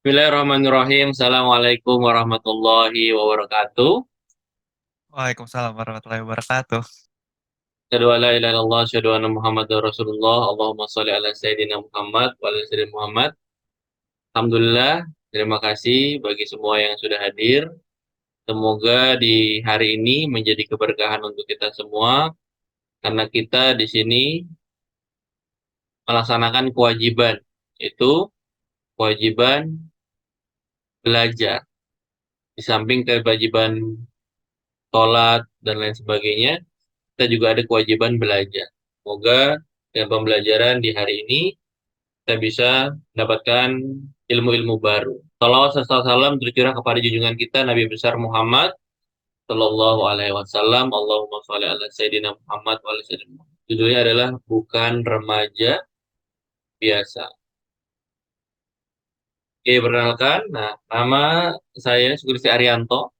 Bismillahirrahmanirrahim. Assalamualaikum warahmatullahi wabarakatuh. Waalaikumsalam warahmatullahi wabarakatuh. Asyhadu an la ilaha illallah, asyhadu anna Muhammadar Rasulullah. Allahumma shalli ala Sayyidina Muhammad wa ala Sayyidina Muhammad. Alhamdulillah, terima kasih bagi semua yang sudah hadir. Semoga di hari ini menjadi keberkahan untuk kita semua, karena kita di sini melaksanakan kewajiban, itu kewajiban belajar. Di samping kewajiban sholat dan lain sebagainya, kita juga ada kewajiban belajar. Semoga dengan pembelajaran di hari ini kita bisa mendapatkan ilmu-ilmu baru. Salawat serta salam tercurah kepada junjungan kita Nabi besar Muhammad Sallallahu Alaihi Wasallam. Allahumma sholli ala Sayyidina Muhammad wa ala Sayyidina Muhammad. Judulnya adalah bukan remaja biasa. Oke, perkenalkan. Nah, nama saya Sukristi Arianto.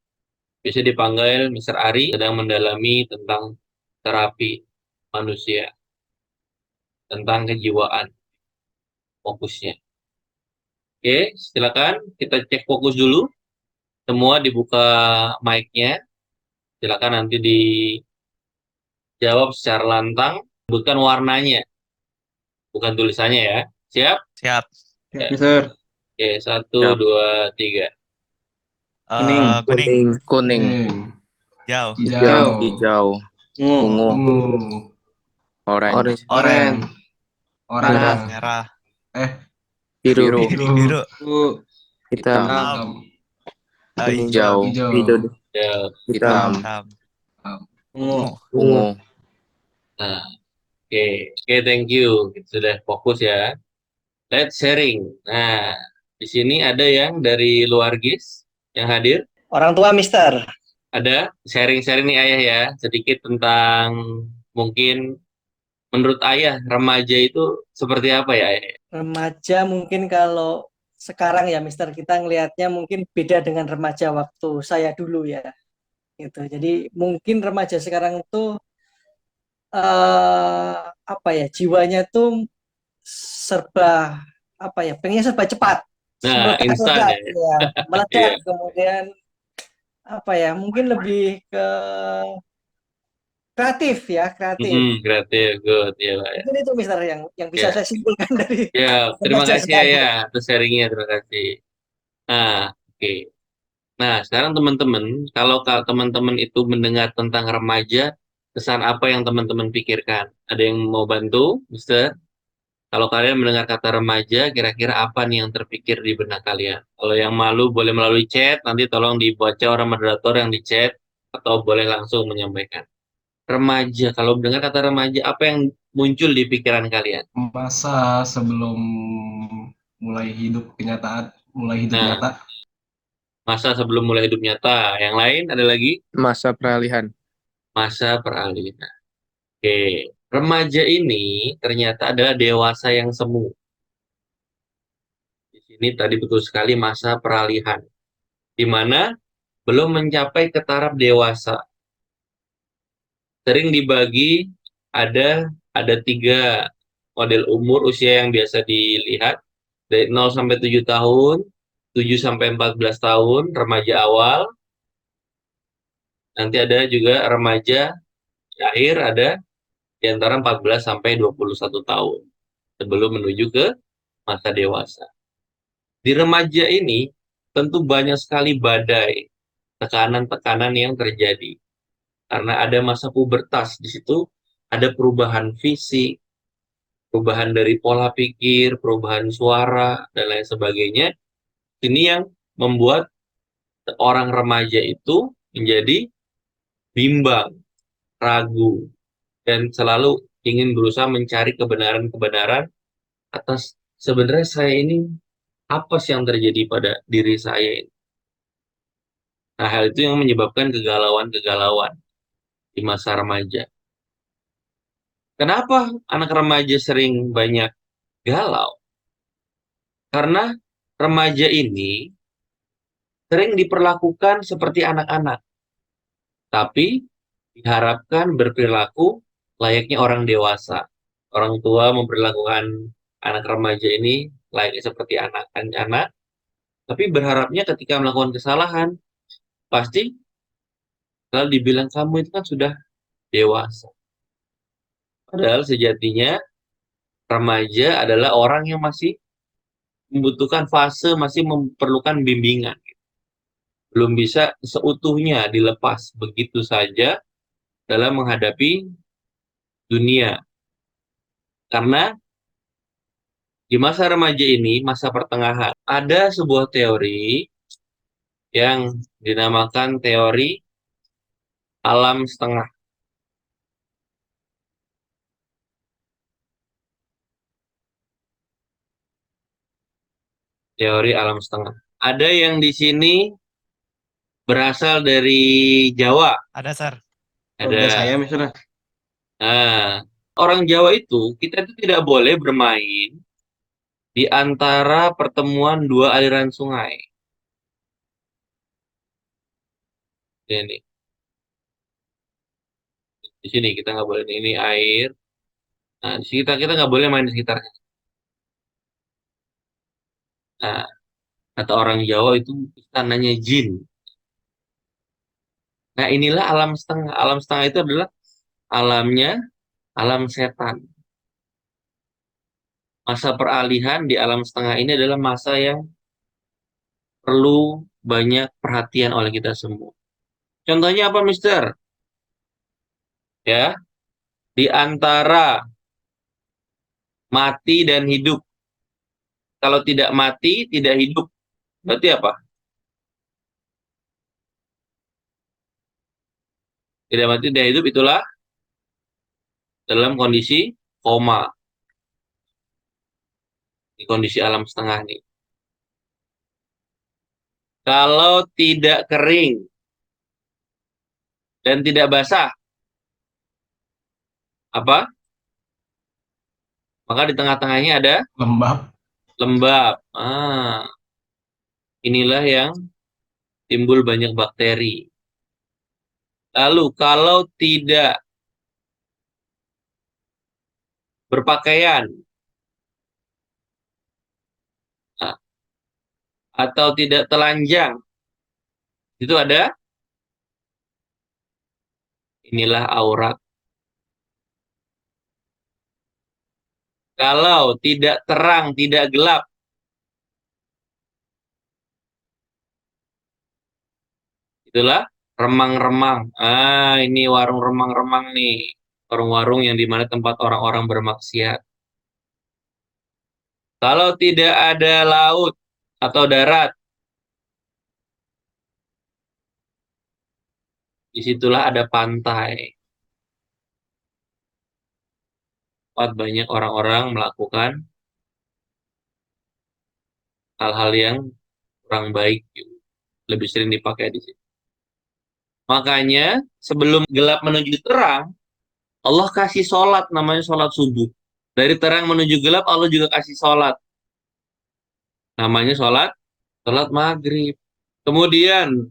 Bisa dipanggil Mister Ari. Sedang mendalami tentang terapi manusia, tentang kejiwaan fokusnya. Oke, silakan kita cek fokus dulu. Semua dibuka mic-nya. Silakan nanti dijawab secara lantang. Sebutkan warnanya, bukan tulisannya ya. Siap? Siap. Ya. Ya, Mister. Oke, satu, Siap. dua, tiga. Kuning. Kuning, Kuning, jauh, Hijau. hijau, Ungu. ungu, Orange. orange, Orange. Merah. merah, biru, Biru. biru, hitam, Hitam. hijau, Hijau. Ya. hitam, hitam, Ungu. ungu. Nah, oke. Oke, thank you. Sudah fokus ya. Let's sharing. Nah, di sini ada yang dari luar GIS yang hadir. Orang tua, Mister. Ada sharing-sharing nih ayah ya, sedikit tentang mungkin menurut ayah remaja itu seperti apa ya ayah? Remaja mungkin kalau sekarang ya, Mister, kita ngelihatnya mungkin beda dengan remaja waktu saya dulu ya. Gitu. Jadi mungkin remaja sekarang itu apa ya, jiwanya tuh serba apa ya, pengennya serba cepat, Nah, instan meledak-meledak ya. ya, Iya. meledak kemudian apa ya, mungkin lebih ke kreatif ya, kreatif. Kreatif, good ya Pak ya. Mungkin itu Mister yang bisa Ya, saya simpulkan dari ya, terima remaja kasih sekarang. ya atas sharingnya, terima kasih. Nah, oke. Nah, sekarang teman-teman, kalau teman-teman itu mendengar tentang remaja, kesan apa yang teman-teman pikirkan? Ada yang mau bantu, Mister? Kalau kalian mendengar kata remaja, kira-kira apa nih yang terpikir di benak kalian? Kalau yang malu boleh melalui chat, nanti tolong dibaca orang moderator yang di chat, atau boleh langsung menyampaikan. Remaja, kalau mendengar kata remaja, apa yang muncul di pikiran kalian? Masa sebelum mulai hidup Nah, nyata. masa sebelum mulai hidup nyata. Yang lain ada lagi? Masa peralihan, Masa peralihan. Oke, remaja ini ternyata adalah dewasa yang semu. Di sini tadi betul sekali masa peralihan, di mana belum mencapai ke taraf dewasa. Sering dibagi ada tiga model umur usia yang biasa dilihat dari 0 sampai 7 tahun, 7 sampai 14 tahun, remaja awal, nanti ada juga remaja akhir ada di antara 14 sampai 21 tahun sebelum menuju ke masa dewasa. Di remaja ini tentu banyak sekali badai, tekanan-tekanan yang terjadi. Karena ada masa pubertas di situ, ada perubahan fisik, perubahan dari pola pikir, perubahan suara, dan lain sebagainya. Ini yang membuat orang remaja itu menjadi bimbang, ragu, dan selalu ingin berusaha mencari kebenaran-kebenaran atas sebenarnya saya ini apa sih yang terjadi pada diri saya ini. Nah, hal itu yang menyebabkan kegalauan-kegalauan di masa remaja. Kenapa anak remaja sering banyak galau? Karena remaja ini sering diperlakukan seperti anak-anak, tapi diharapkan berperilaku layaknya orang dewasa. Orang tua memperlakukan anak remaja ini layaknya seperti anak-anak, Tapi berharapnya ketika melakukan kesalahan, pasti kalau dibilang kamu itu kan sudah dewasa. Padahal sejatinya remaja adalah orang yang masih membutuhkan fase, masih memerlukan bimbingan. Belum bisa seutuhnya dilepas begitu saja dalam menghadapi dunia. Karena di masa remaja ini, masa pertengahan, ada sebuah teori yang dinamakan teori alam setengah. Teori alam setengah. Ada yang di sini berasal dari Jawa. Ada, Sar. Udah saya Ada. misalnya. Nah, orang Jawa itu, kita itu tidak boleh bermain di antara pertemuan dua aliran sungai. Ini. Di sini kita nggak boleh. Ini air. Nah, di sini kita nggak boleh main di sekitarnya. Nah, kata orang Jawa itu istananya jin. Nah, inilah alam setengah. Alam setengah itu adalah alamnya alam setan. Masa peralihan di alam setengah ini adalah masa yang perlu banyak perhatian oleh kita semua. Contohnya apa, Mister? Ya, di antara mati dan hidup. Kalau tidak mati, tidak hidup. Berarti apa? Tidak mati, tidak hidup, itulah dalam kondisi koma. Di kondisi alam setengah ini. Kalau tidak kering dan tidak basah, apa? Maka di tengah-tengahnya ada Lembab. lembab. Inilah yang timbul banyak bakteri. Lalu kalau tidak berpakaian atau tidak telanjang, itu ada, inilah aurat. Kalau tidak terang, tidak gelap, itulah remang-remang. Ini warung remang-remang nih. Warung-warung yang dimana tempat orang-orang bermaksiat. Kalau tidak ada laut atau darat, disitulah ada pantai. Tempat banyak orang-orang melakukan hal-hal yang kurang baik. Lebih sering dipakai di situ. Makanya sebelum gelap menuju terang, Allah kasih sholat, namanya sholat subuh. Dari terang menuju gelap, Allah juga kasih sholat. Namanya sholat maghrib. Kemudian,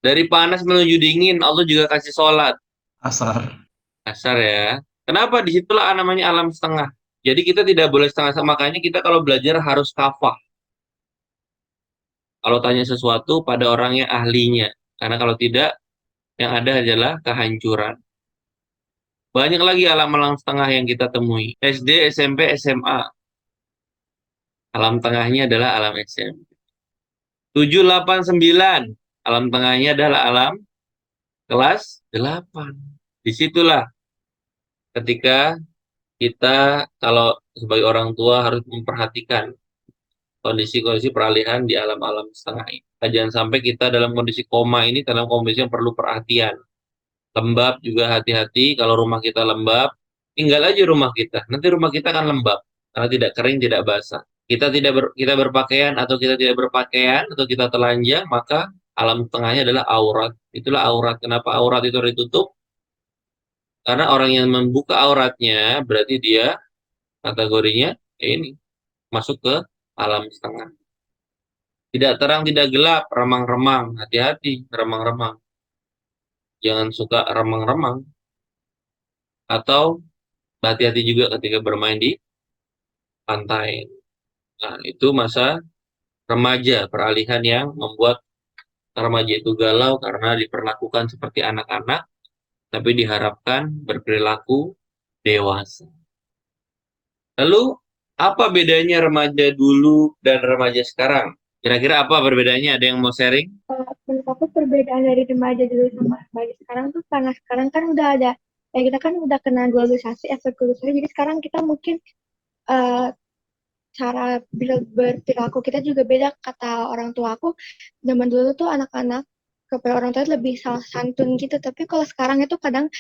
dari panas menuju dingin, Allah juga kasih sholat. Asar. Asar ya. Kenapa? Disitulah namanya alam setengah. Jadi kita tidak boleh setengah-setengah. Makanya kita kalau belajar harus kafah. Kalau tanya sesuatu pada orang yang ahlinya. Karena kalau tidak, yang ada adalah kehancuran. Banyak lagi alam-alam setengah yang kita temui. SD, SMP, SMA. Alam tengahnya adalah alam SMP. 7, 8, 9. Alam tengahnya adalah alam kelas 8. Disitulah ketika kita kalau sebagai orang tua harus memperhatikan kondisi-kondisi peralihan di alam-alam setengah ini. Jangan sampai kita dalam kondisi koma ini dalam kondisi yang perlu perhatian. Lembab juga hati-hati. Kalau rumah kita lembab, tinggal aja rumah kita. Nanti rumah kita akan lembab karena tidak kering, tidak basah. Kita berpakaian atau kita tidak berpakaian atau kita telanjang, maka alam tengahnya adalah aurat. Itulah aurat. Kenapa aurat itu ditutup? Karena orang yang membuka auratnya berarti dia kategorinya ini masuk ke alam setengah. Tidak terang, tidak gelap, remang-remang. Hati-hati, remang-remang. Jangan suka remang-remang. Atau hati-hati juga ketika bermain di pantai. Nah, itu masa remaja, peralihan yang membuat remaja itu galau karena diperlakukan seperti anak-anak, tapi diharapkan berperilaku dewasa. Lalu, apa bedanya remaja dulu dan remaja sekarang? Kira-kira apa perbedaannya? Ada yang mau sharing? Menurut aku perbedaan dari remaja dulu sama remaja sekarang tuh karena sekarang kan udah ada, ya kita kan udah kena globalisasi, efek globalisasi, jadi sekarang kita mungkin eh, cara berperilaku kita juga beda. Kata orang tua aku, zaman dulu tuh anak-anak kepada orang tua lebih salah santun gitu, tapi kalau sekarang itu kadang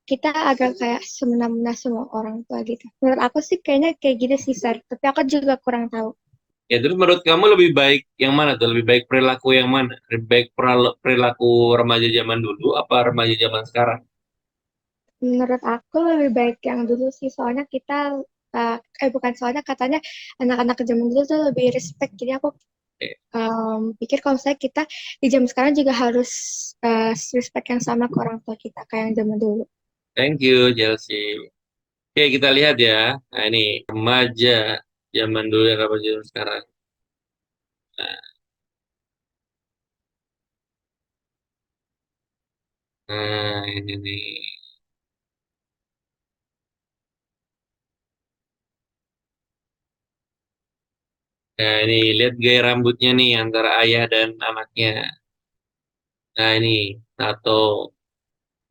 kita agak kayak semena-mena semua orang tua gitu. Menurut aku sih kayaknya kayak gitu sih, Sar. Tapi aku juga kurang tahu. Ya, terus menurut kamu lebih baik yang mana tuh? Lebih baik perilaku yang mana? Lebih baik perilaku remaja zaman dulu apa remaja zaman sekarang? Menurut aku lebih baik yang dulu sih, soalnya kita, bukan soalnya, katanya anak-anak zaman dulu tuh lebih respect. Jadi aku Oke. pikir kalau misalnya kita di zaman sekarang juga harus respect yang sama ke orang tua kita kayak yang zaman dulu. Thank you, Chelsea. Oke, kita lihat ya. Nah, ini remaja zaman dulu dan remaja zaman sekarang. Nah, ini nih. Nah, ini lihat gaya rambutnya nih antara ayah dan anaknya. Nah, ini tato.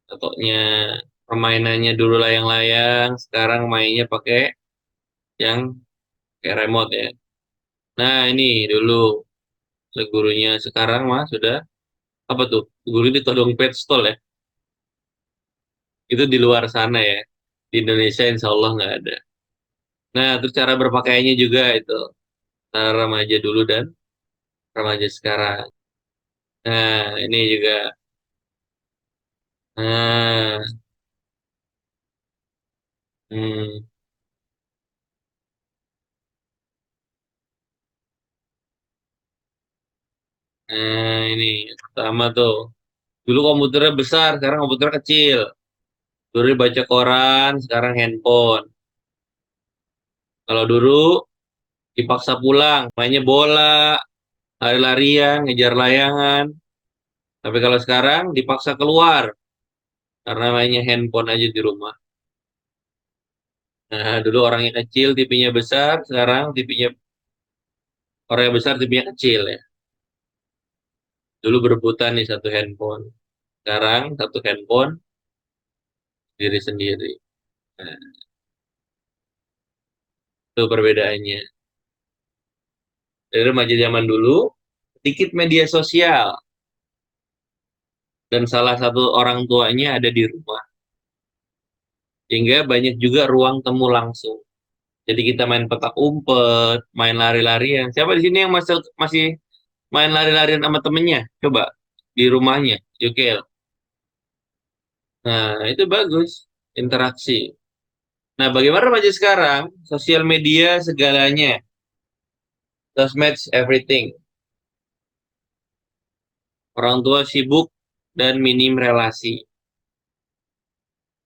Tatonya permainannya dulu layang-layang, sekarang mainnya pakai yang kayak remote ya. Nah, ini dulu gurunya, sekarang mah sudah apa tuh? Guru di todong pet stall ya. Itu di luar sana ya. Di Indonesia insya Allah nggak ada. Nah, terus cara berpakaiannya juga itu. Antara remaja dulu dan remaja sekarang. Nah, ini juga. Nah, hmm, nah ini pertama tuh. Dulu komputernya besar, sekarang komputernya kecil. Dulu baca koran, sekarang handphone. Kalau dulu dipaksa pulang, mainnya bola, lari-larian, ngejar layangan. Tapi kalau sekarang dipaksa keluar, karena mainnya handphone aja di rumah. Nah, dulu orangnya kecil, TV-nya besar, sekarang TV-nya orang yang besar, TV-nya kecil ya. Dulu berebutan nih satu handphone. Sekarang satu handphone, diri sendiri. Nah, itu perbedaannya. Dari remaja zaman dulu, sedikit media sosial. Dan salah satu orang tuanya ada di rumah. Sehingga banyak juga ruang temu langsung. Jadi kita main petak umpet, main lari-larian. Siapa di sini yang masih masih main lari-larian sama temennya? Coba di rumahnya, Yukel. Nah, itu bagus, interaksi. Nah, bagaimana remaja sekarang? Sosial media segalanya. Sosmed everything. Orang tua sibuk dan minim relasi.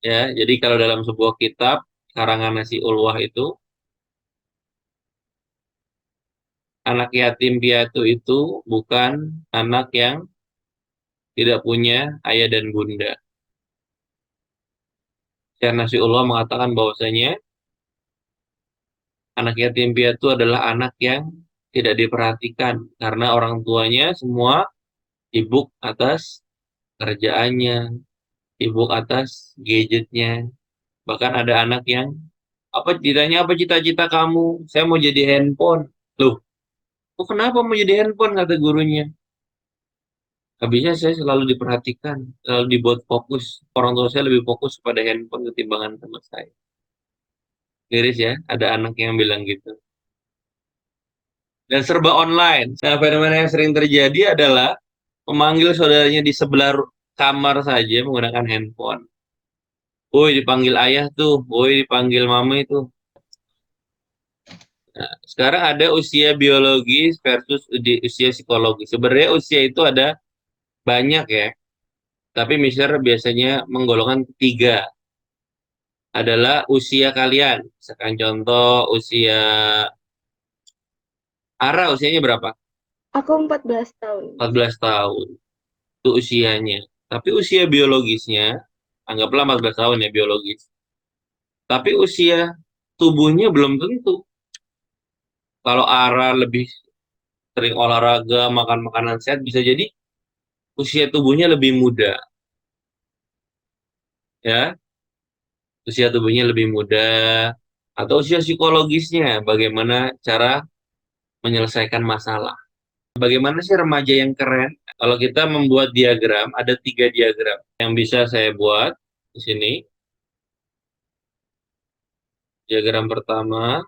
Ya, jadi kalau dalam sebuah kitab karangan Nasi Ulwah itu, anak yatim piatu itu bukan anak yang tidak punya ayah dan bunda. Syekh Nasiullah mengatakan bahwasanya anak yatim piatu adalah anak yang tidak diperhatikan karena orang tuanya semua sibuk atas kerjaannya, sibuk atas gadgetnya. Bahkan ada anak yang apa cita-cita kamu? Saya mau jadi handphone. Loh, kok kenapa mau jadi handphone kata gurunya? Habisnya saya selalu diperhatikan, selalu dibuat fokus. Orang tua saya lebih fokus pada handphone ketimbangan sama saya. Miris ya, ada anak yang bilang gitu. Dan serba online. Nah, fenomena yang sering terjadi adalah memanggil saudaranya di sebelah kamar saja menggunakan handphone. Woi, dipanggil ayah tuh, woi, dipanggil mama itu. Nah, sekarang ada usia biologis versus usia psikologis. Sebenarnya usia itu ada banyak ya, tapi Mister biasanya menggolongkan tiga. Adalah usia kalian. Misalkan contoh usia Ara usianya berapa? Aku 14 tahun. 14 tahun. Itu usianya. Tapi usia biologisnya, anggaplah 14 tahun ya biologis. Tapi usia tubuhnya belum tentu. Kalau Ara lebih sering olahraga, makan makanan sehat, bisa jadi usia tubuhnya lebih muda. Ya, usia tubuhnya lebih muda. Atau usia psikologisnya, bagaimana cara menyelesaikan masalah. Bagaimana sih remaja yang keren? Kalau kita membuat diagram, ada 3 diagram yang bisa saya buat di sini. Diagram pertama,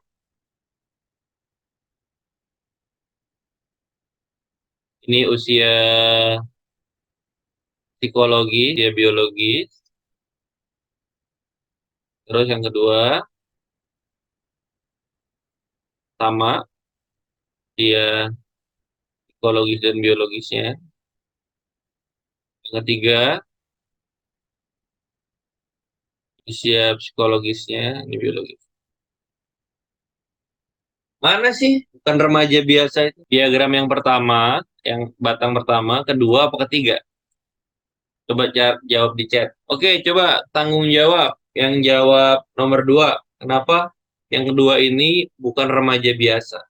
ini usia psikologi, dia biologis. Terus yang kedua, sama, dia psikologis dan biologisnya. Yang ketiga, usia psikologisnya, ini biologis. Mana sih? Bukan remaja biasa itu. Diagram yang pertama, yang batang pertama, kedua, apa ketiga? Coba jawab di chat. Oke, coba tanggung jawab. Yang jawab nomor 2. Kenapa yang kedua ini bukan remaja biasa?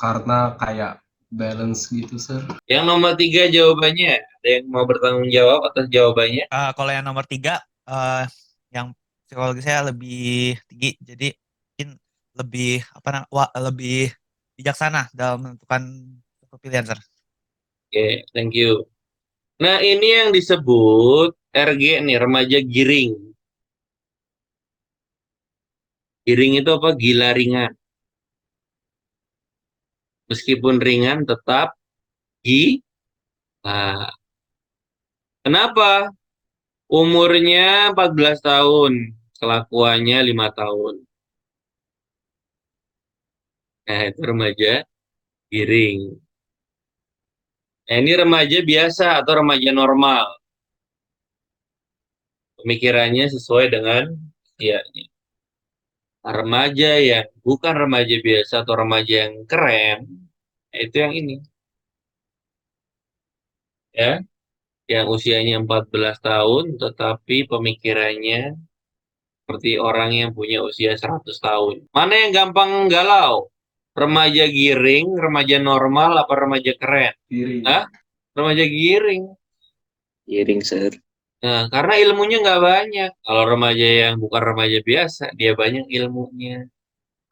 Karena kayak balance gitu, Sir. Yang nomor 3 jawabannya. Ada yang mau bertanggung jawab atas jawabannya? Kalau yang nomor 3, yang psikologisnya lebih tinggi, jadi mungkin lebih lebih bijaksana dalam menentukan suatu pilihan, Sir. Oke, thank you. Nah, ini yang disebut RG nih, remaja giring. Giring itu apa? Gila ringan. Meskipun ringan, tetap gila. Kenapa? Umurnya 14 tahun, kelakuannya 5 tahun. Nah, itu remaja giring. Nah, ini remaja biasa atau remaja normal. Pemikirannya sesuai dengan usianya. Remaja yang bukan remaja biasa atau remaja yang keren, itu yang ini. Ya, yang usianya 14 tahun tetapi pemikirannya seperti orang yang punya usia 100 tahun. Mana yang gampang galau? Remaja giring, remaja normal, apa remaja keren? Diri. Hah? Remaja giring. Giring, Sir. Nah, karena ilmunya nggak banyak. Kalau remaja yang bukan remaja biasa, dia banyak ilmunya.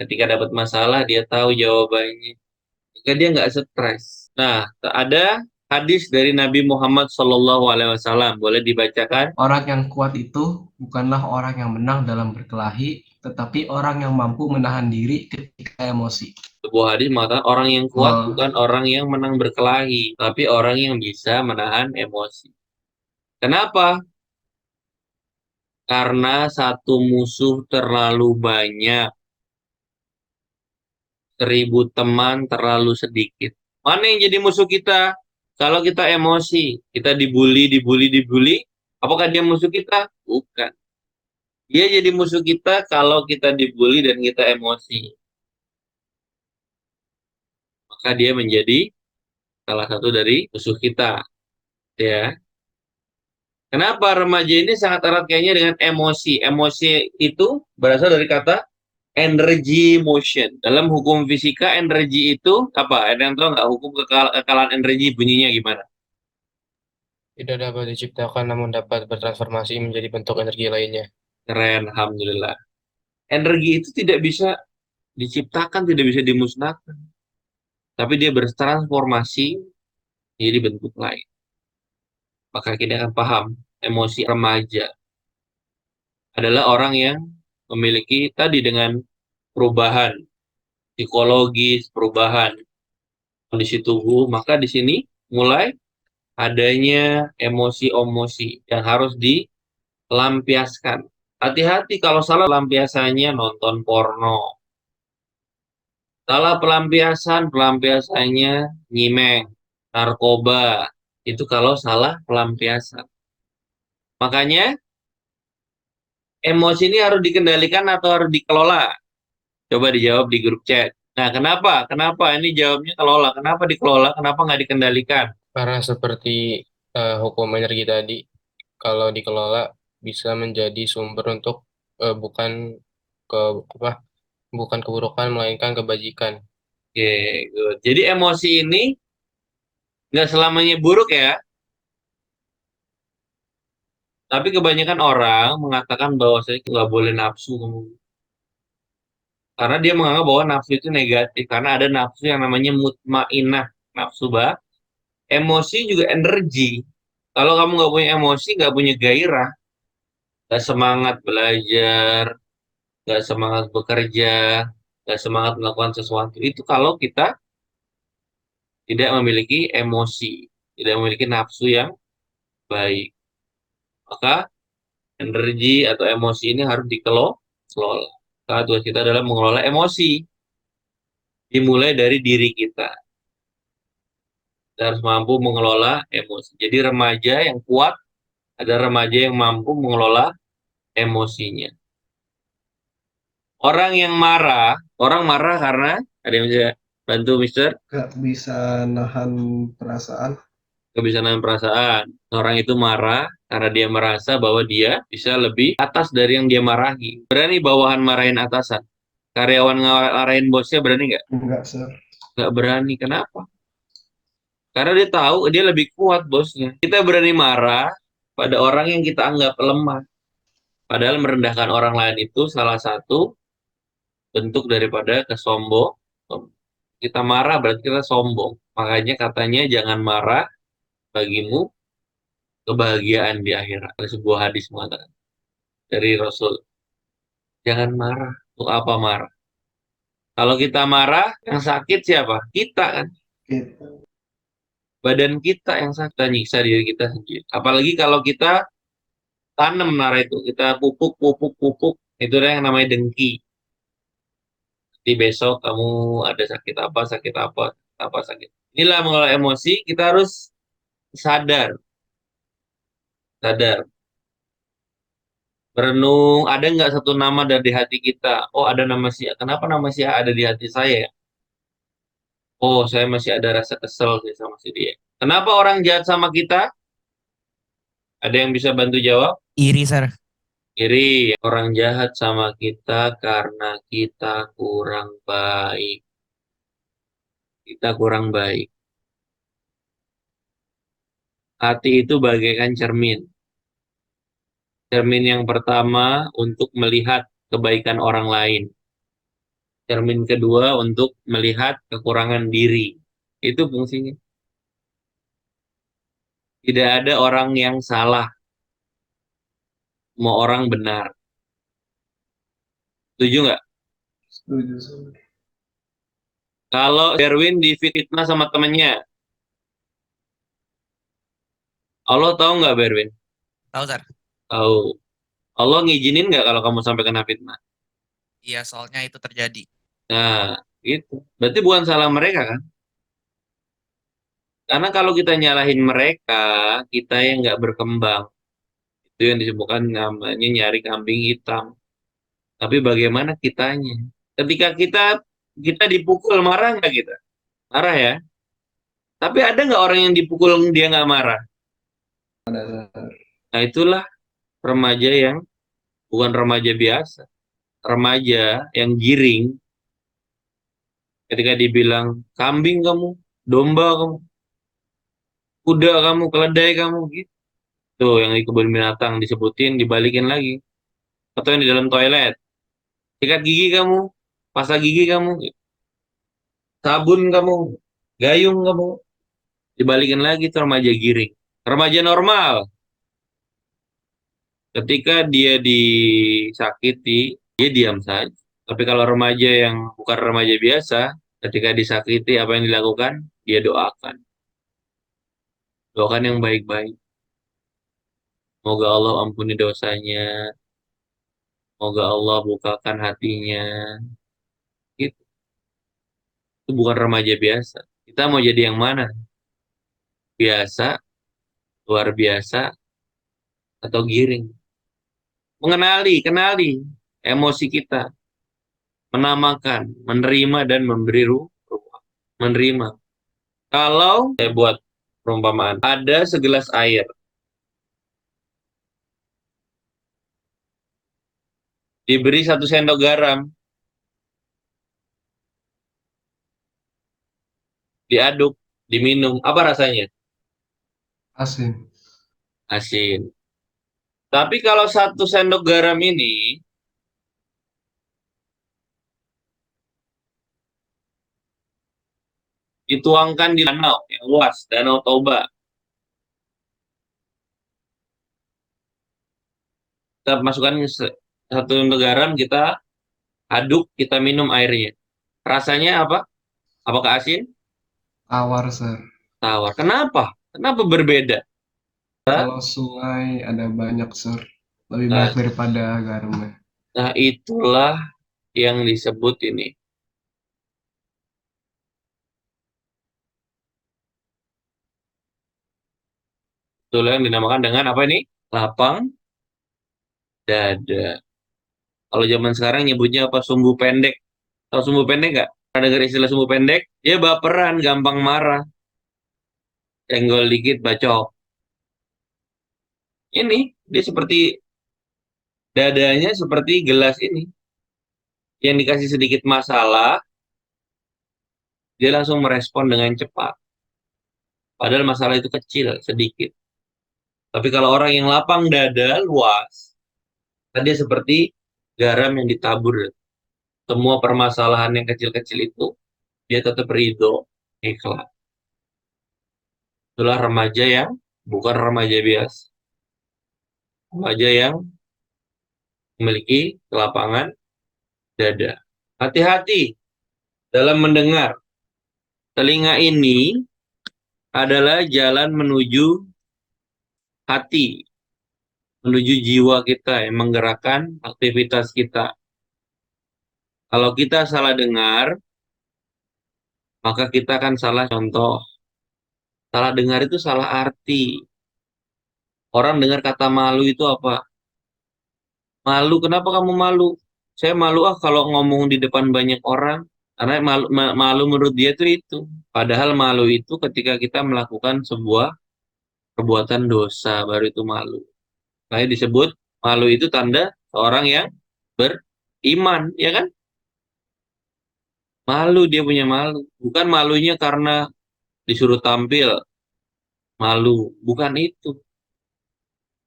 Ketika dapat masalah, dia tahu jawabannya. Jika dia nggak stres. Nah, ada hadis dari Nabi Muhammad SAW. Boleh dibacakan? Orang yang kuat itu bukanlah orang yang menang dalam berkelahi, tetapi orang yang mampu menahan diri ketika emosi. Sebuah hadis mengatakan orang yang kuat Wah. bukan orang yang menang berkelahi, tapi orang yang bisa menahan emosi. Kenapa? Karena satu musuh terlalu banyak, 1000 teman terlalu sedikit. Mana yang jadi musuh kita? Kalau kita emosi, kita dibully, apakah dia musuh kita? Bukan. Dia jadi musuh kita kalau kita dibully dan kita emosi. Maka dia menjadi salah satu dari musuh kita. Ya. Kenapa remaja ini sangat erat kayaknya dengan emosi? Emosi itu berasal dari kata energy motion. Dalam hukum fisika, energi itu apa? Ada yang tahu nggak hukum kekalan energi bunyinya gimana? Tidak dapat diciptakan namun dapat bertransformasi menjadi bentuk energi lainnya. Keren, alhamdulillah. Energi itu tidak bisa diciptakan, tidak bisa dimusnahkan. Tapi dia bertransformasi menjadi bentuk lain. Maka kita akan paham, emosi remaja adalah orang yang memiliki tadi dengan perubahan psikologis, perubahan kondisi tubuh, maka di sini mulai adanya emosi-emosi yang harus dilampiaskan. Hati-hati kalau salah pelampiasannya nonton porno. Salah pelampiasannya nyimeng, narkoba. Itu kalau salah pelampiasan. Makanya emosi ini harus dikendalikan atau harus dikelola? Coba dijawab di grup chat. Nah, kenapa? Kenapa? Ini jawabnya kelola. Kenapa dikelola? Kenapa nggak dikendalikan? Karena seperti hukum energi tadi, kalau dikelola bisa menjadi sumber untuk bukan ke apa bukan keburukan melainkan kebajikan. Oke, good. Jadi emosi ini nggak selamanya buruk ya, tapi kebanyakan orang mengatakan bahwa saya nggak boleh nafsu. Karena dia menganggap bahwa nafsu itu negatif. Karena ada nafsu yang namanya mutmainah. Nafsu bah. Emosi juga energi. Kalau kamu nggak punya emosi, nggak punya gairah, nggak semangat belajar, nggak semangat bekerja, nggak semangat melakukan sesuatu. Itu kalau kita tidak memiliki emosi, tidak memiliki nafsu yang baik. Maka energi atau emosi ini harus dikelola. Salah tugas kita adalah mengelola emosi. Dimulai dari diri kita. Kita harus mampu mengelola emosi. Jadi remaja yang kuat adalah remaja yang mampu mengelola emosinya. Orang marah karena ada yang bisa bantu Mister? Gak bisa nahan perasaan. Kebiasaan perasaan. Orang itu marah karena dia merasa bahwa dia bisa lebih atas dari yang dia marahi. Berani bawahan marahin atasan. Karyawan ngarahin bosnya berani nggak? Enggak, Sir. Nggak berani. Kenapa? Karena dia tahu dia lebih kuat bosnya. Kita berani marah pada orang yang kita anggap lemah. Padahal merendahkan orang lain itu salah satu bentuk daripada kesombong. Kita marah berarti kita sombong. Makanya katanya jangan marah bagimu kebahagiaan di akhirat. Ada sebuah hadis mengatakan dari Rasul. Jangan marah. Untuk apa marah? Kalau kita marah, yang sakit siapa? Kita kan. Gitu. Badan kita yang sakit. Kita nyiksa diri kita sendiri. Apalagi kalau kita tanam marah itu. Kita pupuk, pupuk, pupuk. Itu yang namanya dengki. Di besok kamu ada sakit apa, sakit apa, apa sakit. Inilah mengelola emosi. Kita harus sadar. Sadar. Berenung, ada nggak satu nama dari hati kita? Oh, ada nama si A. Kenapa nama si A ada di hati saya ya? Oh, saya masih ada rasa kesel sih sama si dia. Kenapa orang jahat sama kita? Ada yang bisa bantu jawab? Iri, Sir. Iri, orang jahat sama kita karena kita kurang baik. Kita kurang baik. Hati itu bagaikan cermin. Cermin yang pertama untuk melihat kebaikan orang lain. Cermin kedua untuk melihat kekurangan diri. Itu fungsinya. Tidak ada orang yang salah. Semua orang benar. Setuju nggak? Setuju, Sir. Kalau Darwin difitnah sama temennya, Allah tahu nggak Berwin? Tahu, Sir? Tahu. Allah ngizinin nggak kalau kamu sampai kena fitnah? Iya, soalnya itu terjadi. Nah, itu. Berarti bukan salah mereka kan? Karena kalau kita nyalahin mereka, kita yang nggak berkembang. Itu yang disebutkan namanya nyari kambing hitam. Tapi bagaimana kitanya? Ketika kita dipukul, marah nggak kita? Marah ya. Tapi ada nggak orang yang dipukul dia nggak marah? Ada, Sir. Nah itulah remaja yang bukan remaja biasa. Remaja yang giring ketika dibilang kambing kamu, domba kamu, kuda kamu, keledai kamu gitu. Tuh yang di kebun binatang disebutin, dibalikin lagi. Atau yang di dalam toilet. Sikat gigi kamu, pasta gigi kamu, gitu. Sabun kamu, gayung kamu, dibalikin lagi tuh remaja giring. Remaja normal, ketika dia disakiti, dia diam saja. Tapi kalau remaja yang bukan remaja biasa, ketika disakiti apa yang dilakukan, dia doakan. Doakan yang baik-baik. Semoga Allah ampuni dosanya. Semoga Allah bukakan hatinya. Gitu. Itu bukan remaja biasa. Kita mau jadi yang mana? Biasa, luar biasa, atau giring? Kenali emosi kita. menamakan, menerima dan memberi ruang. Menerima. Kalau saya buat perumpamaan, ada segelas air, diberi 1 sendok garam, diaduk, diminum, apa rasanya? Asin. Asin. Tapi kalau 1 sendok garam ini dituangkan di danau yang luas, Danau Toba, kita masukkan 1 sendok garam, kita aduk, kita minum airnya. Rasanya apa? Apakah asin? Tawar, Sir. Tawar. Kenapa? Kenapa berbeda? Kalau sungai ada banyak, Sir. Lebih Nah, banyak daripada garamnya. nah, itulah yang disebut ini. Itulah yang dinamakan dengan apa ini? Lapang dada. Kalau zaman sekarang nyebutnya apa? Sumbu pendek. Tahu sumbu pendek nggak? Pernah dengar istilah sumbu pendek? Dia baperan, gampang marah. Senggol dikit, bacok. Ini, dia seperti dadanya seperti gelas ini. Yang dikasih sedikit masalah, dia langsung merespon dengan cepat. Padahal masalah itu kecil, sedikit. Tapi kalau orang yang lapang dada, luas, dia seperti garam yang ditabur. Semua permasalahan yang kecil-kecil itu, dia tetap ridho, ikhlas. Itulah remaja yang bukan remaja biasa. Remaja yang memiliki kelapangan dada. Hati-hati dalam mendengar. Telinga ini adalah jalan menuju hati, menuju jiwa kita yang menggerakkan aktivitas kita. Kalau kita salah dengar, maka kita akan salah contoh. Salah dengar itu salah arti. Orang dengar kata malu itu apa? Malu, kenapa kamu malu? Saya malu kalau ngomong di depan banyak orang. Karena malu menurut dia itu. Padahal malu itu ketika kita melakukan sebuah perbuatan dosa, baru itu malu. Makanya disebut malu itu tanda seorang yang beriman, ya kan? Malu, dia punya malu. Bukan malunya karena disuruh tampil. Malu, bukan itu.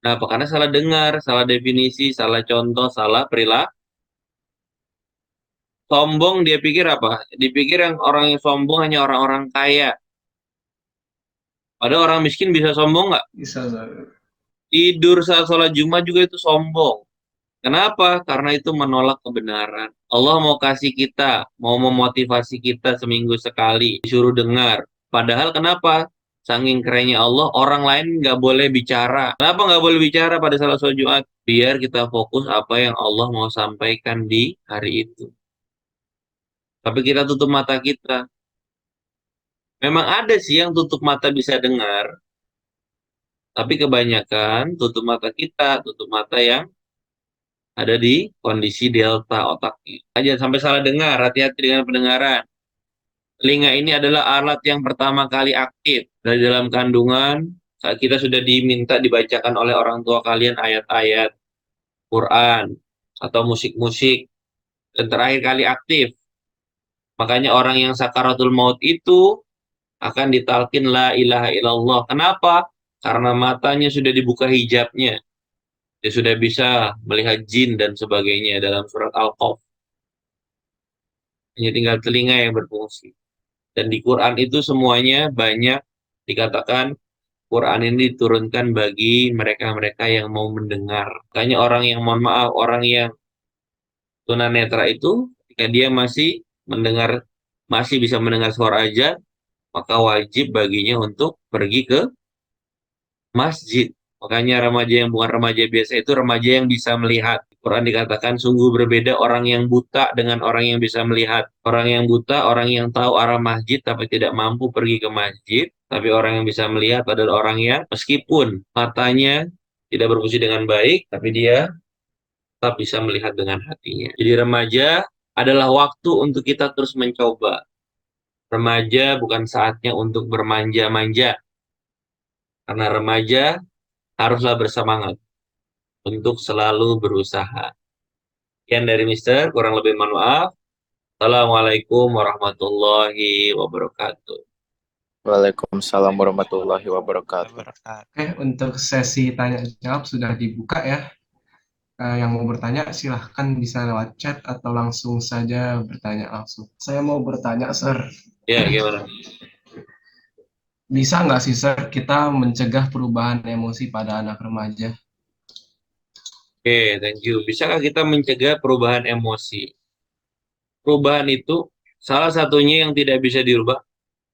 Nah, karena salah dengar, salah definisi, salah contoh, salah perilaku. Sombong dia pikir apa? Dipikir yang orang yang sombong hanya orang-orang kaya. Padahal orang miskin bisa sombong nggak? Bisa, Sir. Tidur saat sholat Jumat juga itu sombong. Kenapa? Karena itu menolak kebenaran. Allah mau kasih kita, mau memotivasi kita seminggu sekali, disuruh dengar. Padahal kenapa? Saking kerennya Allah, orang lain nggak boleh bicara. Kenapa nggak boleh bicara pada salat sholat Jumat? Biar kita fokus apa yang Allah mau sampaikan di hari itu. Tapi kita tutup mata kita. Memang ada sih yang tutup mata bisa dengar, tapi kebanyakan tutup mata kita, tutup mata yang ada di kondisi delta otaknya. Aja sampai salah dengar, hati-hati dengan pendengaran. Telinga ini adalah alat yang pertama kali aktif dari dalam kandungan saat kita sudah diminta dibacakan oleh orang tua kalian ayat-ayat Quran atau musik-musik, dan terakhir kali aktif. Makanya orang yang sakaratul maut itu akan ditalkin la ilaha illallah. Kenapa? Karena matanya sudah dibuka hijabnya. Dia sudah bisa melihat jin dan sebagainya dalam surat Al-Qaf. Hanya tinggal telinga yang berfungsi. Dan di Quran itu semuanya banyak dikatakan Quran ini diturunkan bagi mereka-mereka yang mau mendengar. Makanya orang yang, mohon maaf, orang yang tunanetra itu ketika dia masih mendengar, masih bisa mendengar suara azan, maka wajib baginya untuk pergi ke masjid. Makanya remaja yang bukan remaja biasa itu remaja yang bisa melihat. Quran dikatakan sungguh berbeda orang yang buta dengan orang yang bisa melihat. Orang yang buta, orang yang tahu arah masjid tapi tidak mampu pergi ke masjid. Tapi orang yang bisa melihat adalah orang yang meskipun matanya tidak berfungsi dengan baik, tapi dia tetap bisa melihat dengan hatinya. Jadi remaja adalah waktu untuk kita terus mencoba. Remaja bukan saatnya untuk bermanja-manja, karena remaja haruslah bersemangat untuk selalu berusaha. Sekian dari Mister, kurang lebih mohon maaf. Assalamualaikum warahmatullahi wabarakatuh. Waalaikumsalam warahmatullahi wabarakatuh. Wabarakatuh. Oke, untuk sesi tanya jawab sudah dibuka ya. Yang mau bertanya silahkan bisa lewat chat atau langsung saja bertanya langsung. Saya mau bertanya, Sir. Ya, gimana? Bisa nggak sih, Sir, kita mencegah perubahan emosi pada anak remaja? Oke, thank you. Bisakah kita mencegah perubahan emosi? Perubahan itu salah satunya yang tidak bisa dirubah.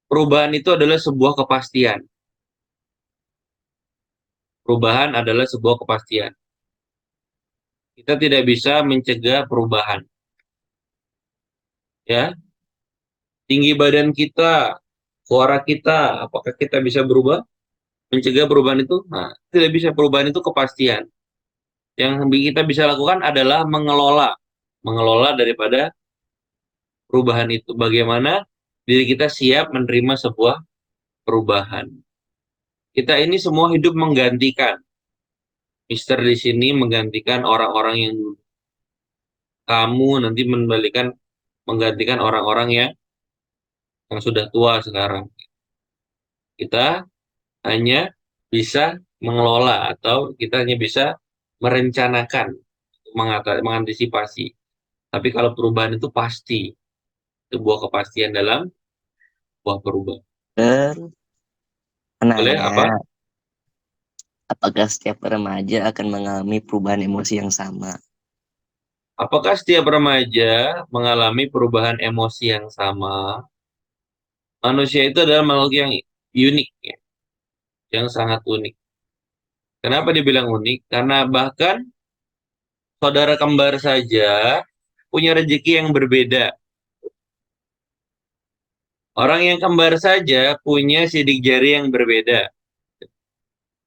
Perubahan itu adalah sebuah kepastian. Perubahan adalah sebuah kepastian. Kita tidak bisa mencegah perubahan. Ya, tinggi badan kita, suara kita, apakah kita bisa berubah? Mencegah perubahan itu? Nah, tidak bisa. Perubahan itu kepastian. Yang kita bisa lakukan adalah mengelola daripada perubahan itu. Bagaimana diri kita siap menerima sebuah perubahan. Kita ini semua hidup menggantikan. Mister di sini menggantikan orang-orang yang dulu. Kamu nanti menggantikan orang-orang yang sudah tua sekarang. Kita hanya bisa mengelola atau kita hanya bisa merencanakan, mengantisipasi. Tapi kalau perubahan itu pasti, sebuah kepastian dalam sebuah perubahan. Dan Boleh apa? menanya, apakah setiap remaja akan mengalami perubahan emosi yang sama? Apakah setiap remaja mengalami perubahan emosi yang sama? Manusia itu adalah makhluk yang unik, ya, yang sangat unik. Kenapa dibilang unik? Karena bahkan saudara kembar saja punya rezeki yang berbeda. Orang yang kembar saja punya sidik jari yang berbeda.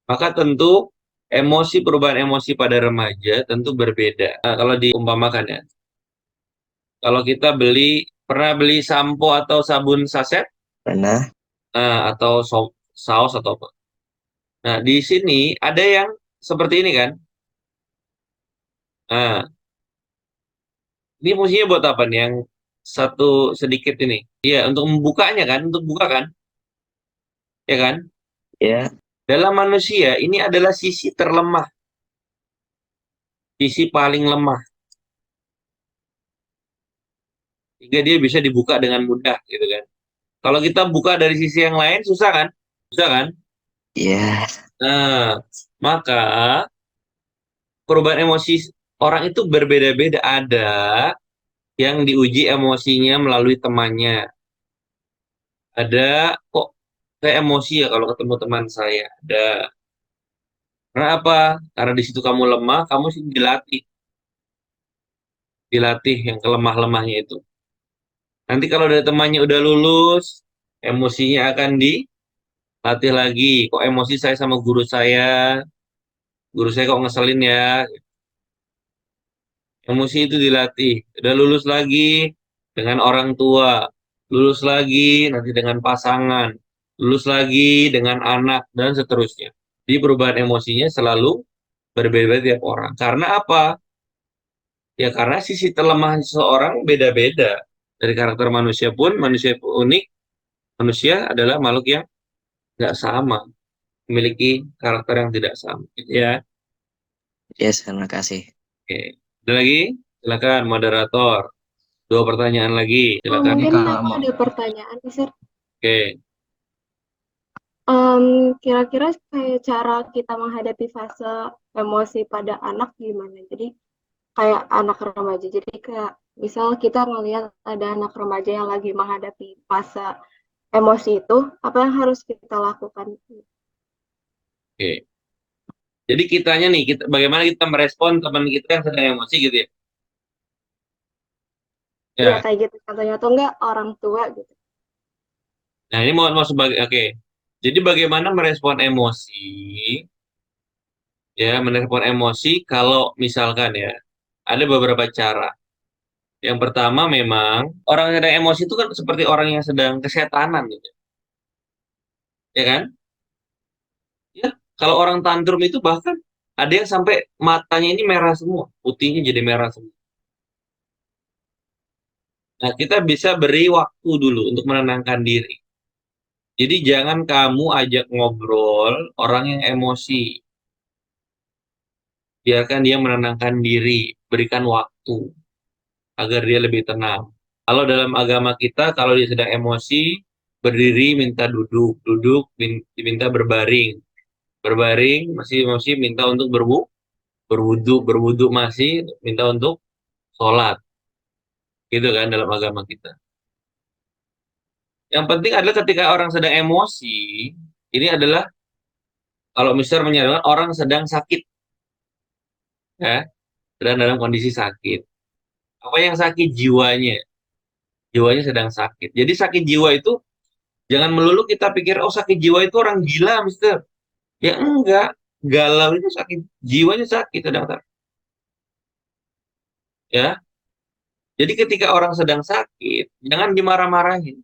Maka tentu perubahan emosi pada remaja tentu berbeda. Nah, kalau diumpamakan ya, kalau kita pernah beli sampo atau sabun saset, Pernah? atau saus atau apa. Nah, di sini ada yang seperti ini kan. Nah, ini fungsinya buat apa nih? Yang satu sedikit ini. Iya, untuk membukanya kan, untuk buka kan. Ya kan? Ya, Dalam manusia ini adalah sisi terlemah. Sisi paling lemah. Sehingga dia bisa dibuka dengan mudah gitu kan. Kalau kita buka dari sisi yang lain susah kan? Susah kan? ya, Nah, maka perubahan emosi orang itu berbeda-beda. Ada yang diuji emosinya melalui temannya. Ada kok saya emosi ya kalau ketemu teman saya. Ada. Karena apa? Karena di situ kamu lemah, kamu sih dilatih. Dilatih yang kelemah-lemahnya itu. Nanti kalau dari temannya udah lulus, emosinya akan dilatih lagi. Kok emosi saya sama guru saya kok ngeselin ya. Emosi itu dilatih. Udah lulus lagi dengan orang tua. Lulus lagi nanti dengan pasangan. Lulus lagi dengan anak, dan seterusnya. Jadi perubahan emosinya selalu berbeda tiap orang. Karena apa? Ya karena sisi terlemah seseorang beda-beda. Dari karakter manusia pun unik. Manusia adalah makhluk yang nggak sama. Memiliki karakter yang tidak sama. Gitu ya. yes, terima kasih. Oke. Ada lagi? Silakan moderator. 2 pertanyaan lagi. Silakan. Mungkin Kak, aku ada pertanyaan, Sir. Oke. Kira-kira kayak cara kita menghadapi fase emosi pada anak gimana? Jadi kayak anak remaja. Jadi kayak misal kita ngelihat ada anak remaja yang lagi menghadapi fase emosi itu, apa yang harus kita lakukan? Oke. Jadi kitanya nih, bagaimana kita merespon teman kita yang sedang emosi gitu ya? Ya Ya. kayak gitu contohnya atau enggak orang tua gitu. Nah, ini mau sebagai oke. Jadi bagaimana merespon emosi? Ya, merespon emosi kalau misalkan ya, ada beberapa cara. Yang pertama memang orang yang sedang emosi itu kan seperti orang yang sedang kesetanan gitu. Ya kan? Ya, kalau orang tantrum itu bahkan ada yang sampai matanya ini merah semua, putihnya jadi merah semua. Nah, kita bisa beri waktu dulu untuk menenangkan diri. Jadi jangan kamu ajak ngobrol orang yang emosi. Biarkan dia menenangkan diri, berikan waktu agar dia lebih tenang. Kalau dalam agama kita, kalau dia sedang emosi, berdiri minta duduk, duduk diminta berbaring, berbaring masih emosi minta untuk berwudu, berwudu masih minta untuk sholat, gitu kan dalam agama kita. Yang penting adalah ketika orang sedang emosi, ini adalah kalau misalnya menyatakan orang sedang sakit, ya, sedang dalam kondisi sakit. Apa yang sakit? Jiwanya, jiwanya sedang sakit. Jadi sakit jiwa itu jangan melulu kita pikir, oh sakit jiwa itu orang gila, Mister. Ya enggak, galau itu sakit, jiwanya sakit sedang sakit. Ya, jadi ketika orang sedang sakit, jangan dimarah-marahin,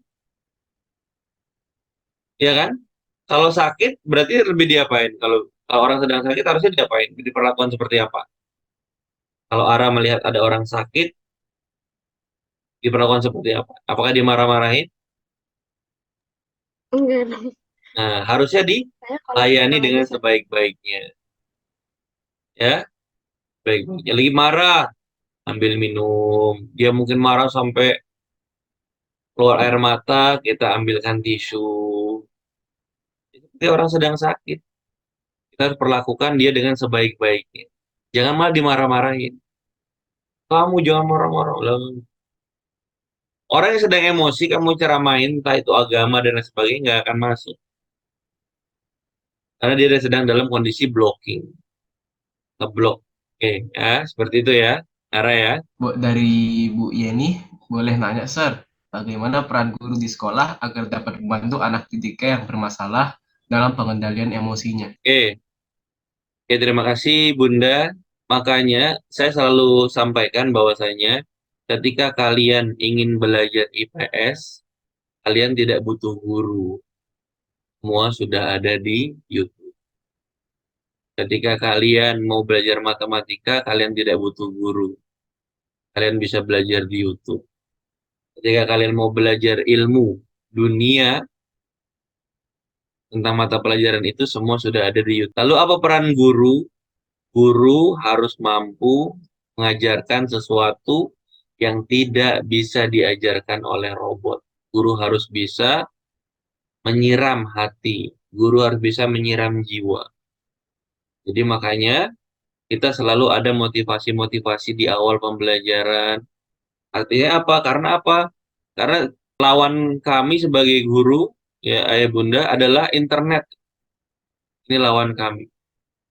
ya kan? Kalau sakit berarti lebih diapain? Kalau orang sedang sakit harusnya diapain? Diperlakukan seperti apa? Kalau Ara melihat ada orang sakit, diperlakukan seperti apa? Apakah dimarah-marahin? Enggak dong. Nah, harusnya Saya kalau dilayani sekarang dengan aja sebaik-baiknya, ya, baik-baiknya. Lagi marah, ambil minum. Dia mungkin marah sampai keluar air mata, kita ambilkan tisu. Seperti orang sedang sakit, kita harus perlakukan dia dengan sebaik-baiknya. Jangan malah dimarah-marahin. Kamu jangan marah-marah. Lah, orang yang sedang emosi, kamu ceramain, entah itu agama dan lain sebagainya, nggak akan masuk. Karena dia sedang dalam kondisi blocking, ngeblok. Oke, ya, seperti itu ya, Ara ya. Dari Bu Yeni, boleh nanya, Sir, bagaimana peran guru di sekolah agar dapat membantu anak didiknya yang bermasalah dalam pengendalian emosinya? Oke, oke, terima kasih Bunda. Makanya saya selalu sampaikan bahwasanya ketika kalian ingin belajar IPS, kalian tidak butuh guru. Semua sudah ada di YouTube. Ketika kalian mau belajar matematika, kalian tidak butuh guru. Kalian bisa belajar di YouTube. Ketika kalian mau belajar ilmu dunia tentang mata pelajaran itu, semua sudah ada di YouTube. Lalu apa peran guru? Guru harus mampu mengajarkan sesuatu yang tidak bisa diajarkan oleh robot. Guru harus bisa menyiram hati. Guru harus bisa menyiram jiwa. Jadi makanya kita selalu ada motivasi-motivasi di awal pembelajaran. Artinya apa? Karena apa? Karena lawan kami sebagai guru, ya ayah bunda, adalah internet. Ini lawan kami.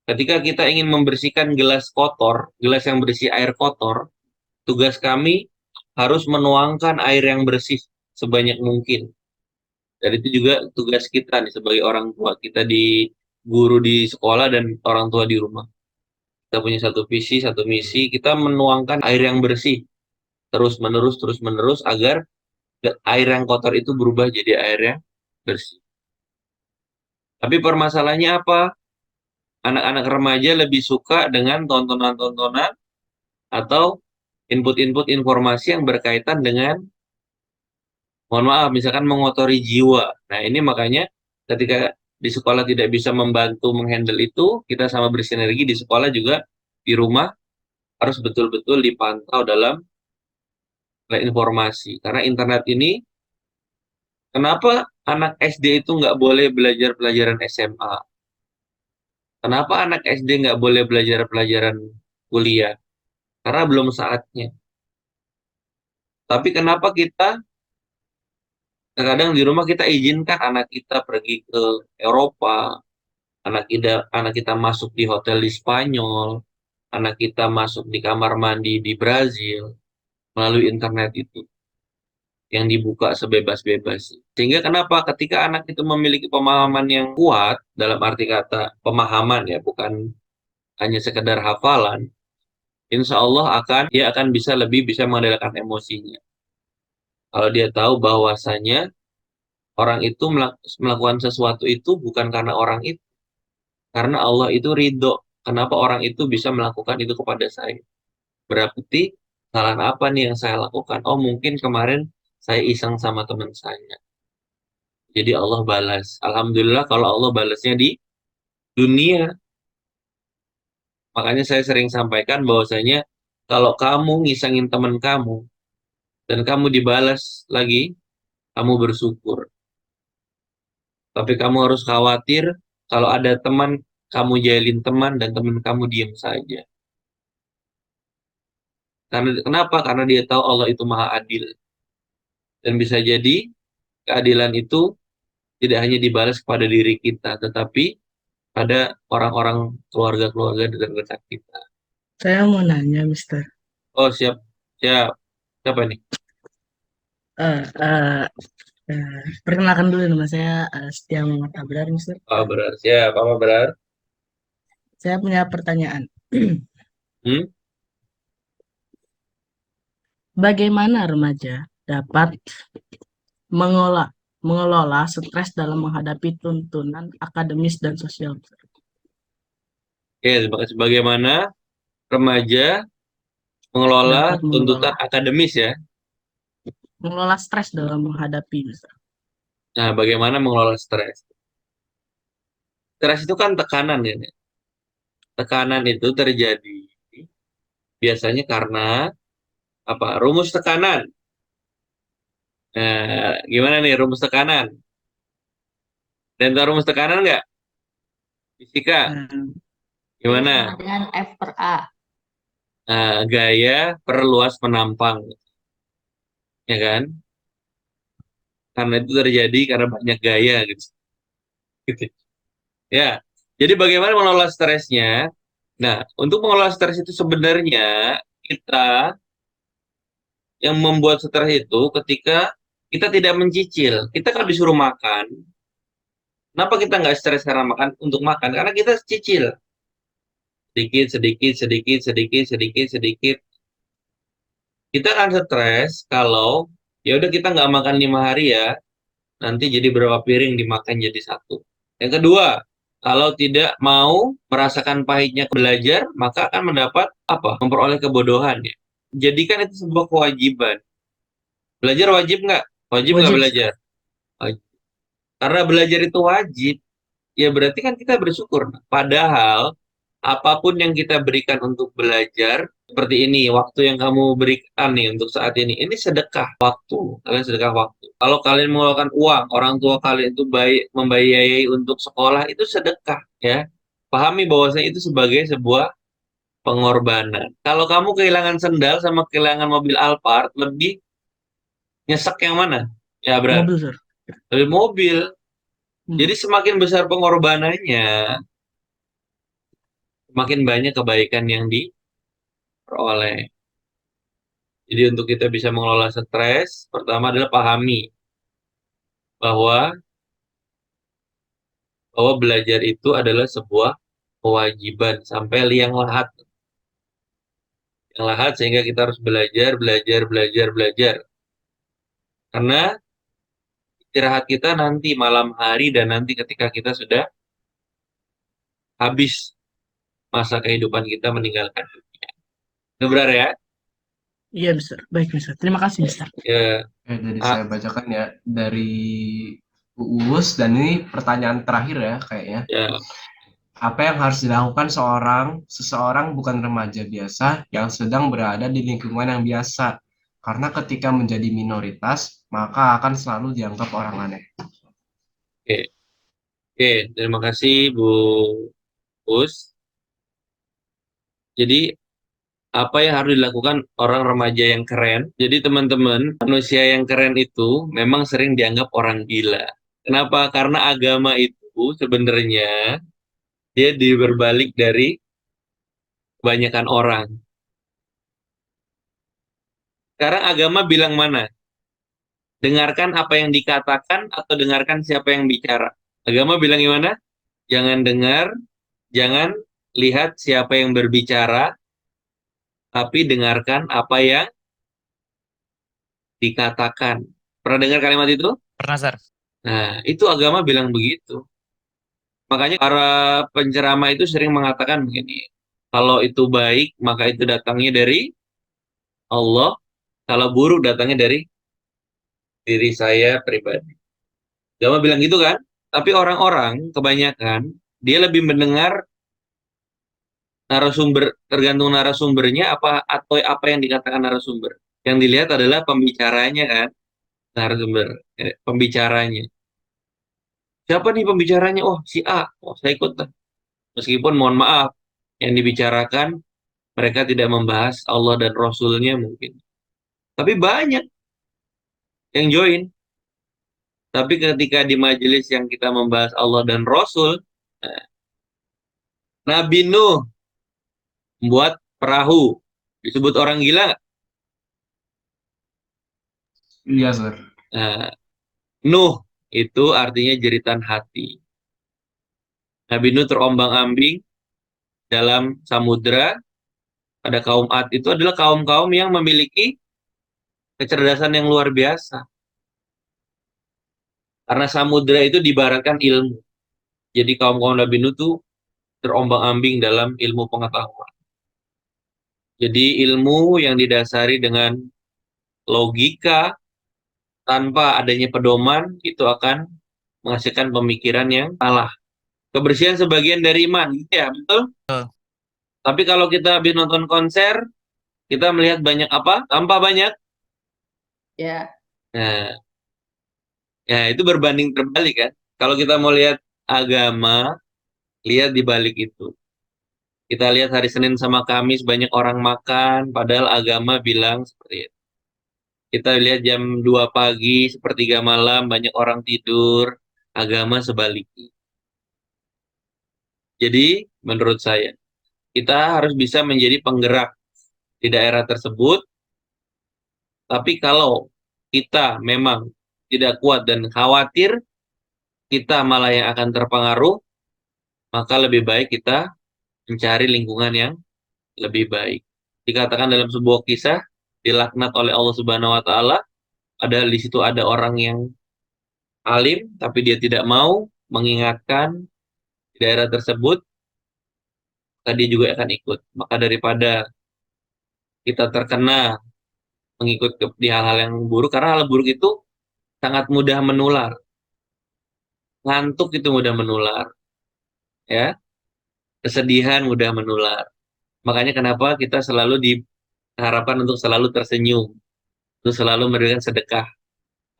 Ketika kita ingin membersihkan gelas kotor, gelas yang berisi air kotor, tugas kami harus menuangkan air yang bersih sebanyak mungkin. Dan itu juga tugas kita nih sebagai orang tua, kita di guru di sekolah dan orang tua di rumah. Kita punya satu visi, satu misi, kita menuangkan air yang bersih terus menerus agar air yang kotor itu berubah jadi air yang bersih. Tapi permasalahannya apa? Anak-anak remaja lebih suka dengan tontonan-tontonan atau input-input informasi yang berkaitan dengan, mohon maaf, misalkan mengotori jiwa. Nah, ini makanya ketika di sekolah tidak bisa membantu menghandle itu, kita sama bersinergi di sekolah juga, di rumah harus betul-betul dipantau dalam informasi. Karena internet ini, kenapa anak SD itu nggak boleh belajar pelajaran SMA? Kenapa anak SD nggak boleh belajar pelajaran kuliah? Karena belum saatnya. Tapi kenapa kita kadang di rumah kita izinkan anak kita pergi ke Eropa, anak kita masuk di hotel di Spanyol, anak kita masuk di kamar mandi di Brazil melalui internet itu yang dibuka sebebas-bebas. Sehingga kenapa ketika anak itu memiliki pemahaman yang kuat, dalam arti kata pemahaman ya, bukan hanya sekedar hafalan, insya Allah dia akan bisa mengendalikan emosinya. Kalau dia tahu bahwasanya orang itu melakukan sesuatu itu bukan karena orang itu, karena Allah itu ridho. Kenapa orang itu bisa melakukan itu kepada saya? Berarti kesalahan apa nih yang saya lakukan? Oh, mungkin kemarin saya iseng sama teman saya. Jadi Allah balas. Alhamdulillah kalau Allah balasnya di dunia. Makanya saya sering sampaikan bahwasanya kalau kamu ngisengin teman kamu dan kamu dibalas lagi, kamu bersyukur. Tapi kamu harus khawatir kalau ada teman, kamu jahilin teman dan teman kamu diam saja. Kenapa? Karena dia tahu Allah itu maha adil. Dan bisa jadi keadilan itu tidak hanya dibalas kepada diri kita, tetapi pada orang-orang keluarga-keluarga dekat-dekat kita. Saya mau nanya, Mister. Oh, siap. Siap. Siapa nih? Eh, eh, Perkenalkan dulu nama saya Setia Muhammad Abrar, Mister. Oh, benar. Siap. Apa benar? Saya punya pertanyaan. Hmm? Bagaimana remaja dapat mengelola stres dalam menghadapi tuntunan akademis dan sosial? Oke, sebagaimana remaja mengelola Dapat tuntutan akademis ya. mengelola stres dalam menghadapi, Mister. Nah, bagaimana mengelola stres? Stres itu kan tekanan ya. Tekanan itu terjadi biasanya karena apa? Rumus tekanan. Nah, gimana nih rumus tekanan? Dan tahu rumus tekanan nggak? Fisika. Gimana? Dengan F per A. Nah, gaya per luas penampang. Ya kan? Karena itu terjadi karena banyak gaya gitu. Gitu. Ya. Jadi bagaimana mengelola stresnya? Nah, untuk mengelola stres itu sebenarnya kita yang membuat stres itu ketika kita tidak mencicil. Kita kan disuruh makan. Kenapa kita nggak stres karena makan untuk makan? Karena kita cicil. Sedikit, sedikit, sedikit, sedikit, sedikit, sedikit. Kita akan stres kalau ya udah kita nggak makan 5 hari ya, nanti jadi berapa piring dimakan jadi satu. Yang kedua, kalau tidak mau merasakan pahitnya belajar, maka akan mendapat apa? Memperoleh kebodohan ya. Jadikan itu sebuah kewajiban. Belajar wajib nggak? Wajib nggak Wajib. belajar? Wajib. Karena belajar itu wajib, ya berarti kan kita bersyukur. Padahal apapun yang kita berikan untuk belajar, seperti ini, waktu yang kamu berikan nih untuk saat ini sedekah waktu. Kalian sedekah waktu. Kalau kalian mengeluarkan uang, orang tua kalian itu membiayai untuk sekolah, itu sedekah ya. Pahami bahwasanya itu sebagai sebuah pengorbanan. Kalau kamu kehilangan sendal sama kehilangan mobil Alphard, lebih nyesek yang mana? Ya, Bro. Mobil, Sir. Lebih mobil. Jadi semakin besar pengorbanannya, semakin banyak kebaikan yang diperoleh. Jadi untuk kita bisa mengelola stres, pertama adalah pahami bahwa belajar itu adalah sebuah kewajiban sampai liang lahat. Yang lahat sehingga kita harus belajar, belajar, belajar, belajar. Karena istirahat kita nanti malam hari dan nanti ketika kita sudah habis masa kehidupan kita meninggalkan dunia. Itu benar ya? Iya, Mister. Baik, Mister. Terima kasih, Mister. Ya. Jadi saya bacakan ya dari Uus, dan ini pertanyaan terakhir ya kayaknya. Ya. Apa yang harus dilakukan seseorang bukan remaja biasa yang sedang berada di lingkungan yang biasa? Karena ketika menjadi minoritas, maka akan selalu dianggap orang aneh. Oke, terima kasih Bu Us. Jadi apa yang harus dilakukan orang remaja yang keren? Jadi teman-teman, manusia yang keren itu memang sering dianggap orang gila. Kenapa? Karena agama itu sebenarnya dia berbalik dari kebanyakan orang. Sekarang agama bilang mana? Dengarkan apa yang dikatakan atau dengarkan siapa yang bicara. Agama bilang gimana? Jangan dengar, jangan lihat siapa yang berbicara, tapi dengarkan apa yang dikatakan. Pernah dengar kalimat itu? Pernah, Sar? Nah, itu agama bilang begitu. Makanya para penceramah itu sering mengatakan begini, kalau itu baik, maka itu datangnya dari Allah, kalau buruk datangnya dari diri saya pribadi. Agama bilang gitu kan? Tapi orang-orang kebanyakan, dia lebih mendengar narasumber, tergantung narasumbernya apa atau apa yang dikatakan narasumber. Yang dilihat adalah pembicaranya kan, narasumber, pembicaranya. Siapa nih pembicaranya? Oh, si A. Oh, saya ikut lah. Meskipun mohon maaf, yang dibicarakan mereka tidak membahas Allah dan Rasulnya mungkin. Tapi banyak yang join. Tapi ketika di majelis yang kita membahas Allah dan Rasul, nah, Nabi Nuh membuat perahu. Disebut orang gila nggak? Iya, Sir. Nah, Nuh itu artinya jeritan hati. Nabi Nuh terombang-ambing dalam samudra. Pada kaum Ad itu adalah kaum-kaum yang memiliki kecerdasan yang luar biasa. Karena samudra itu diibaratkan ilmu. Jadi kaum-kaum Nabi Nuh itu terombang-ambing dalam ilmu pengetahuan. Jadi ilmu yang didasari dengan logika tanpa adanya pedoman itu akan menghasilkan pemikiran yang salah. Kebersihan sebagian dari iman, gitu ya, betul? Tapi kalau kita habis nonton konser, kita melihat banyak apa? Sampah banyak. Ya. Nah, ya itu berbanding terbalik kan. Kalau kita mau lihat agama, lihat di balik itu. Kita lihat hari Senin sama Kamis banyak orang makan, padahal agama bilang seperti itu. Kita lihat jam 2 pagi, sepertiga malam, banyak orang tidur, agama sebaliknya. Jadi, menurut saya, kita harus bisa menjadi penggerak di daerah tersebut, tapi kalau kita memang tidak kuat dan khawatir, kita malah yang akan terpengaruh, maka lebih baik kita mencari lingkungan yang lebih baik. Dikatakan dalam sebuah kisah, dilaknat oleh Allah Subhanahu wa Ta'ala, padahal di situ ada orang yang alim, tapi dia tidak mau mengingatkan di daerah tersebut, tadi juga akan ikut. Maka daripada kita terkena mengikut di hal-hal yang buruk, karena hal buruk itu sangat mudah menular. Ngantuk itu mudah menular, ya. Kesedihan mudah menular. Makanya kenapa kita selalu diharapkan untuk selalu tersenyum, untuk selalu memberikan sedekah.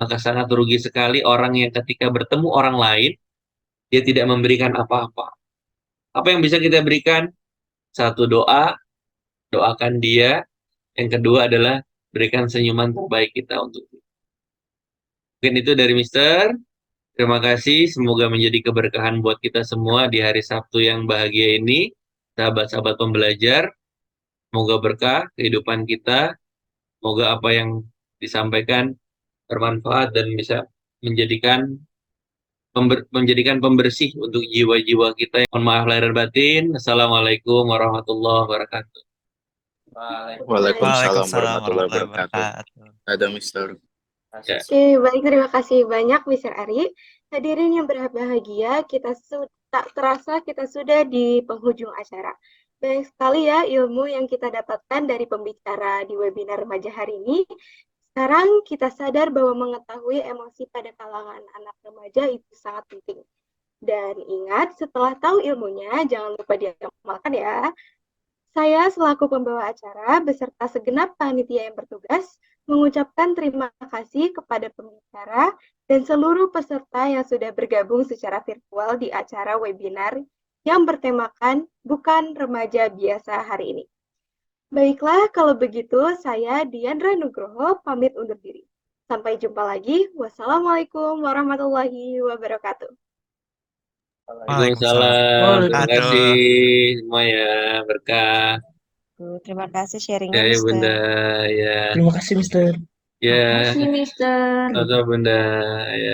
Maka sangat rugi sekali orang yang ketika bertemu orang lain, dia tidak memberikan apa-apa. Apa yang bisa kita berikan? Satu, doa, doakan dia. Yang kedua adalah berikan senyuman terbaik kita untuk dia. Mungkin itu dari Mister. Terima kasih. Semoga menjadi keberkahan buat kita semua di hari Sabtu yang bahagia ini. Sahabat-sahabat pembelajar, semoga berkah kehidupan kita. Semoga apa yang disampaikan bermanfaat dan bisa menjadikan pembersih untuk jiwa-jiwa kita. Mohon maaf lahir dan batin. Assalamualaikum warahmatullahi wabarakatuh. Waalaikumsalam warahmatullahi wabarakatuh. Ada Mister. Ya. Oke, baik, terima kasih banyak Mr. Ari. Hadirin yang berbahagia, tak terasa kita sudah di penghujung acara. Banyak sekali ya ilmu yang kita dapatkan dari pembicara di webinar remaja hari ini. Sekarang kita sadar bahwa mengetahui emosi pada kalangan anak remaja itu sangat penting. Dan ingat, setelah tahu ilmunya, jangan lupa diamalkan ya. Saya selaku pembawa acara beserta segenap panitia yang bertugas mengucapkan terima kasih kepada pembicara dan seluruh peserta yang sudah bergabung secara virtual di acara webinar yang bertemakan Bukan Remaja Biasa hari ini. Baiklah, kalau begitu saya Diandra Nugroho pamit undur diri. Sampai jumpa lagi. Wassalamualaikum warahmatullahi wabarakatuh. Waalaikumsalam. Terima kasih semuanya. Berkah. Terima kasih sharingnya, Ya, Mister. Bunda. Ya. Terima kasih, Mister. Ya. Terima kasih, Mister. Sama-sama, Bunda. Ya.